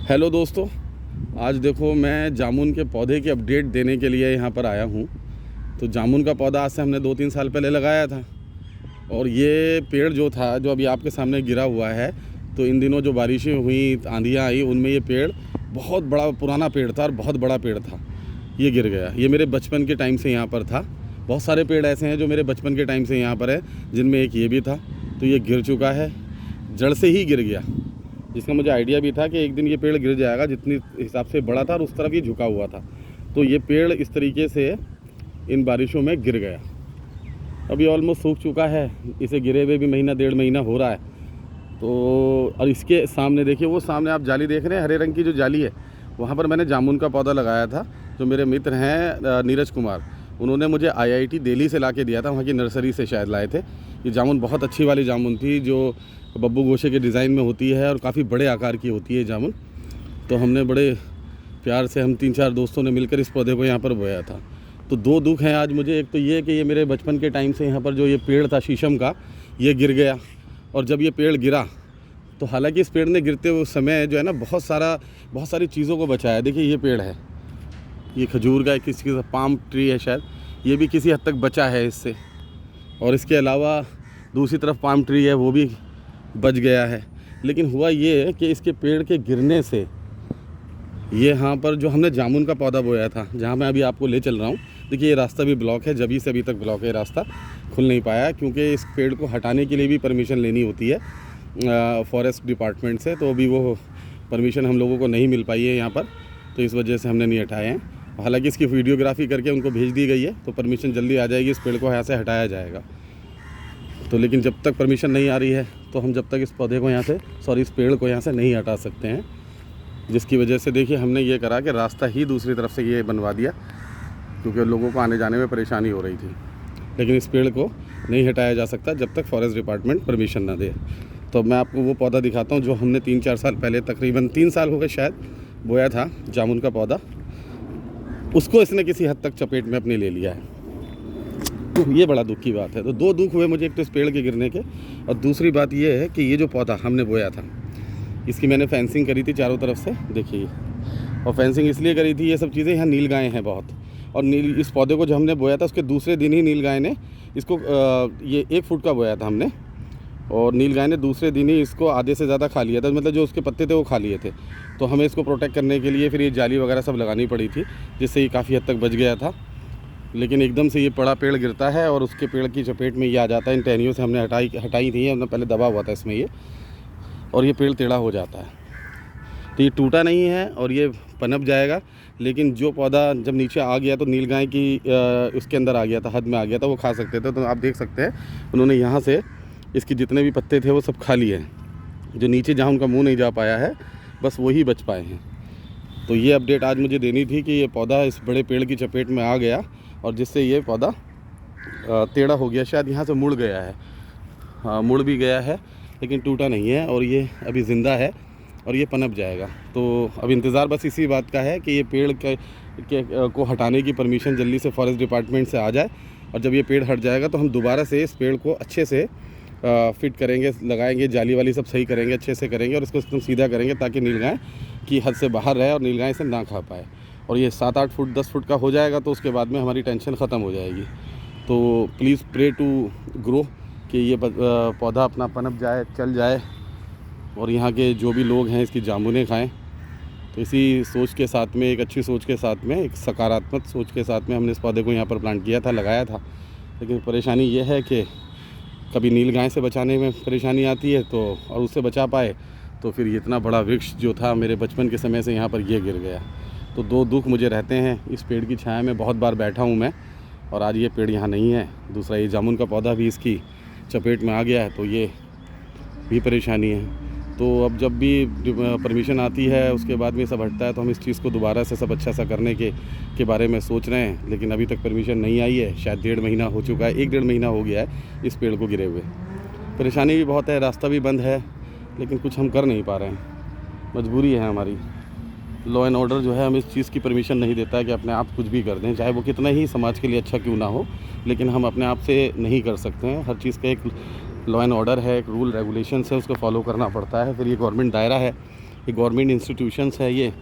Hello दोस्तों, आज देखो मैं जामुन के पौधे की अपडेट देने के लिए यहाँ पर आया हूँ। तो जामुन का पौधा आज से हमने 2-3 साल पहले लगाया था और ये पेड़ जो था जो अभी आपके सामने गिरा हुआ है, तो इन दिनों जो बारिशें हुई, आंधियाँ आई, उनमें ये पेड़ बहुत बड़ा पुराना पेड़ था और बहुत बड़ा पेड़ था, ये गिर गया। ये मेरे बचपन के टाइम से यहाँ पर था। बहुत सारे पेड़ ऐसे हैं जो मेरे बचपन के टाइम से यहाँ पर है, जिनमें एक ये भी था। तो ये गिर चुका है, जड़ से ही गिर गया, जिसका मुझे आइडिया भी था कि एक दिन ये पेड़ गिर जाएगा, जितनी हिसाब से बड़ा था और उस तरफ ये झुका हुआ था। तो ये पेड़ इस तरीके से इन बारिशों में गिर गया। अभी ऑलमोस्ट सूख चुका है, इसे गिरे हुए भी महीना 1.5 महीना हो रहा है। तो और इसके सामने देखिए, वो सामने आप जाली देख रहे हैं, हरे रंग की जो जाली है, वहाँ पर मैंने जामुन का पौधा लगाया था। जो मेरे मित्र हैं नीरज कुमार, उन्होंने मुझे IIT दिल्ली से ला के दिया था, वहाँ की नर्सरी से शायद लाए थे। ये जामुन बहुत अच्छी वाली जामुन थी, जो बब्बू गोशे के डिज़ाइन में होती है और काफ़ी बड़े आकार की होती है जामुन। तो हमने बड़े प्यार से, हम 3-4 दोस्तों ने मिलकर इस पौधे को यहाँ पर बोया था। तो 2 दुख हैं आज मुझे। एक तो ये कि ये मेरे बचपन के टाइम से यहाँ पर जो ये पेड़ था शीशम का, ये गिर गया। और जब ये पेड़ गिरा तो हालांकि इस पेड़ ने गिरते हुए समय जो है ना, बहुत सारी चीज़ों को बचाया। देखिए ये पेड़ है, ये खजूर का किसी का पाम ट्री है शायद, ये भी किसी हद तक बचा है इससे। और इसके अलावा दूसरी तरफ पाम ट्री है, वो भी बच गया है। लेकिन हुआ ये कि इसके पेड़ के गिरने से ये यहाँ पर जो हमने जामुन का पौधा बोया था, जहाँ मैं अभी आपको ले चल रहा हूँ, देखिए ये रास्ता भी ब्लॉक है, जब से अभी तक ब्लॉक है, रास्ता खुल नहीं पाया, क्योंकि इस पेड़ को हटाने के लिए भी परमिशन लेनी होती है फॉरेस्ट डिपार्टमेंट से। तो अभी वो परमिशन हम लोगों को नहीं मिल पाई है यहाँ पर, तो इस वजह से हमने नहीं हटाए हैं। हालांकि इसकी वीडियोग्राफी करके उनको भेज दी गई है, तो परमिशन जल्दी आ जाएगी, इस पेड़ को यहाँ से हटाया जाएगा। तो लेकिन जब तक परमिशन नहीं आ रही है, तो हम जब तक इस पौधे को यहाँ से, इस पेड़ को यहाँ से नहीं हटा सकते हैं। जिसकी वजह से देखिए हमने ये करा कि रास्ता ही दूसरी तरफ से ये बनवा दिया, क्योंकि लोगों को आने जाने में परेशानी हो रही थी। लेकिन इस पेड़ को नहीं हटाया जा सकता जब तक फॉरेस्ट डिपार्टमेंट परमिशन ना दे। तो मैं आपको वो पौधा दिखाता हूँ जो हमने 3-4 साल पहले, तकरीबन 3 साल हो गए शायद, बोया था जामुन का पौधा। उसको इसने किसी हद तक चपेट में अपने ले लिया है। तो ये बड़ा दुख की बात है। तो 2 दुख हुए मुझे, एक तो इस पेड़ के गिरने के, और दूसरी बात ये है कि ये जो पौधा हमने बोया था, इसकी मैंने फेंसिंग करी थी चारों तरफ से, देखिए। और फेंसिंग इसलिए करी थी, ये सब चीज़ें, यहाँ नीलगाय हैं बहुत। और इस पौधे को जो हमने बोया था, उसके दूसरे दिन ही नीलगाय ने इसको, ये 1 फुट का बोया था हमने, और नीलगाय ने दूसरे दिन ही इसको आधे से ज़्यादा खा लिया था। मतलब जो उसके पत्ते थे वो खा लिए थे। तो हमें इसको प्रोटेक्ट करने के लिए फिर ये जाली वगैरह सब लगानी पड़ी थी, जिससे ये काफ़ी हद तक बच गया था। लेकिन एकदम से ये बड़ा पेड़ गिरता है और उसके पेड़ की चपेट में ये आ जाता है। इन टहनियों से हमने हटाई थी, हमने पहले दबा हुआ था इसमें ये, और ये पेड़ टेढ़ा हो जाता है। तो ये टूटा नहीं है और ये पनप जाएगा। लेकिन जो पौधा जब नीचे आ गया, तो नीलगाय की उसके अंदर आ गया था, हद में आ गया था, वो खा सकते थे। तो आप देख सकते हैं उन्होंने यहाँ से इसके जितने भी पत्ते थे वो सब खा लिए हैं। जो नीचे जहाँ उनका मुँह नहीं जा पाया है, बस वही बच पाए हैं। तो ये अपडेट आज मुझे देनी थी कि ये पौधा इस बड़े पेड़ की चपेट में आ गया, और जिससे ये पौधा टेढ़ा हो गया, शायद यहाँ से मुड़ गया है। हाँ, मुड़ भी गया है, लेकिन टूटा नहीं है, और ये अभी ज़िंदा है और ये पनप जाएगा। तो अब इंतज़ार बस इसी बात का है कि ये पेड़ को हटाने की परमिशन जल्दी से फॉरेस्ट डिपार्टमेंट से आ जाए। और जब ये पेड़ हट जाएगा तो हम दोबारा से इस पेड़ को अच्छे से फिट करेंगे, लगाएंगे, जाली वाली सब सही करेंगे, अच्छे से करेंगे, और इसको एकदम सीधा करेंगे, ताकि नीलगाय की हद से बाहर रहे और नीलगाय इसे ना खा पाए। और ये 7-8 फुट 10 फुट का हो जाएगा, तो उसके बाद में हमारी टेंशन ख़त्म हो जाएगी। तो प्लीज़ प्रे टू ग्रो, कि ये पौधा अपना पनप जाए, चल जाए, और यहाँ के जो भी लोग हैं इसकी जामुनें खाएं। तो इसी सोच के साथ में, एक अच्छी सोच के साथ में, एक सकारात्मक सोच के साथ में हमने इस पौधे को यहाँ पर प्लांट किया था, लगाया था। लेकिन परेशानी ये है कि कभी नीलगाय से बचाने में परेशानी आती है, तो और उससे बचा पाए तो फिर इतना बड़ा वृक्ष जो था मेरे बचपन के समय से, यहाँ पर ये गिर गया। तो 2 दुख मुझे रहते हैं। इस पेड़ की छाया में बहुत बार बैठा हूँ मैं, और आज ये पेड़ यहाँ नहीं है। दूसरा, ये जामुन का पौधा भी इसकी चपेट में आ गया है, तो ये भी परेशानी है। तो अब जब भी परमिशन आती है, उसके बाद में सब हटता है, तो हम इस चीज़ को दोबारा से सब अच्छा सा करने के बारे में सोच रहे हैं। लेकिन अभी तक परमिशन नहीं आई है, शायद 1.5 महीना हो चुका है, 1-1.5 महीना हो गया है इस पेड़ को गिरे हुए। परेशानी भी बहुत है, रास्ता भी बंद है, लेकिन कुछ हम कर नहीं पा रहे हैं, मजबूरी है हमारी। लॉ एंड ऑर्डर जो है हमें इस चीज़ की परमिशन नहीं देता है कि अपने आप कुछ भी कर दें, चाहे वो कितना ही समाज के लिए अच्छा क्यों ना हो। लेकिन हम अपने आप से नहीं कर सकते हैं। हर चीज़ का एक लॉ एंड ऑर्डर है, एक रूल रेगुलेशन है, उसको फॉलो करना पड़ता है। फिर ये गवर्नमेंट दायरा है, ये गवर्नमेंट इंस्टीट्यूशंस है ये,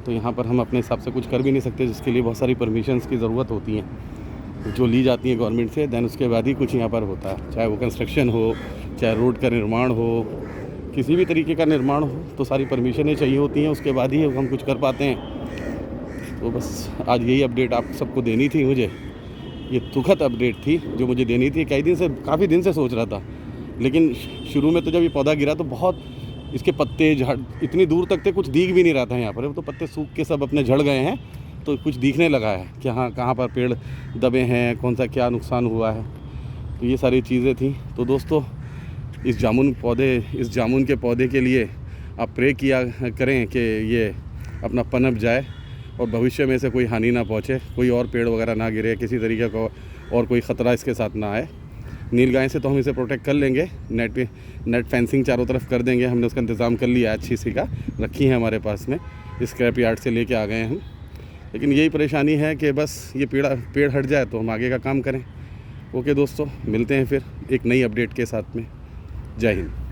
तो यहाँ पर हम अपने हिसाब से कुछ कर भी नहीं सकते, जिसके लिए बहुत सारी परमिशंस की ज़रूरत होती हैं जो ली जाती हैं गवर्नमेंट से। दैन उसके बाद ही कुछ यहाँ पर होता है, चाहे वो कंस्ट्रक्शन हो, चाहे रोड का निर्माण हो, किसी भी तरीके का निर्माण हो, तो सारी परमिशनें चाहिए होती हैं, उसके बाद ही हम कुछ कर पाते हैं। तो बस आज यही अपडेट आप सबको देनी थी मुझे, ये दुखद अपडेट थी जो मुझे देनी थी। काफ़ी दिन से सोच रहा था, लेकिन शुरू में तो जब ये पौधा गिरा तो बहुत इसके पत्ते झाड़ इतनी दूर तक थे, कुछ दिख भी नहीं रहा था यहाँ पर। वो तो पत्ते सूख के सब अपने झड़ गए हैं, तो कुछ दिखने लगा है कि हाँ कहाँ पर पेड़ दबे हैं, कौन सा क्या नुकसान हुआ है, तो ये सारी चीज़ें थी। तो दोस्तों इस जामुन के पौधे के लिए आप प्रे किया करें कि ये अपना पनप जाए और भविष्य में इसे कोई हानि ना पहुँचे, कोई और पेड़ वगैरह ना गिरे, किसी तरीके का और कोई ख़तरा इसके साथ ना आए। नीलगाय से तो हम इसे प्रोटेक्ट कर लेंगे, नेट फेंसिंग चारों तरफ कर देंगे, हमने उसका इंतज़ाम कर लिया है, अच्छी सी का रखी है हमारे पास में, स्क्रैप यार्ड से लेके आ गए हम। लेकिन यही परेशानी है कि बस ये पेड़ हट जाए तो हम आगे का काम करें। ओके दोस्तों, मिलते हैं फिर एक नई अपडेट के साथ में। जय हिंद।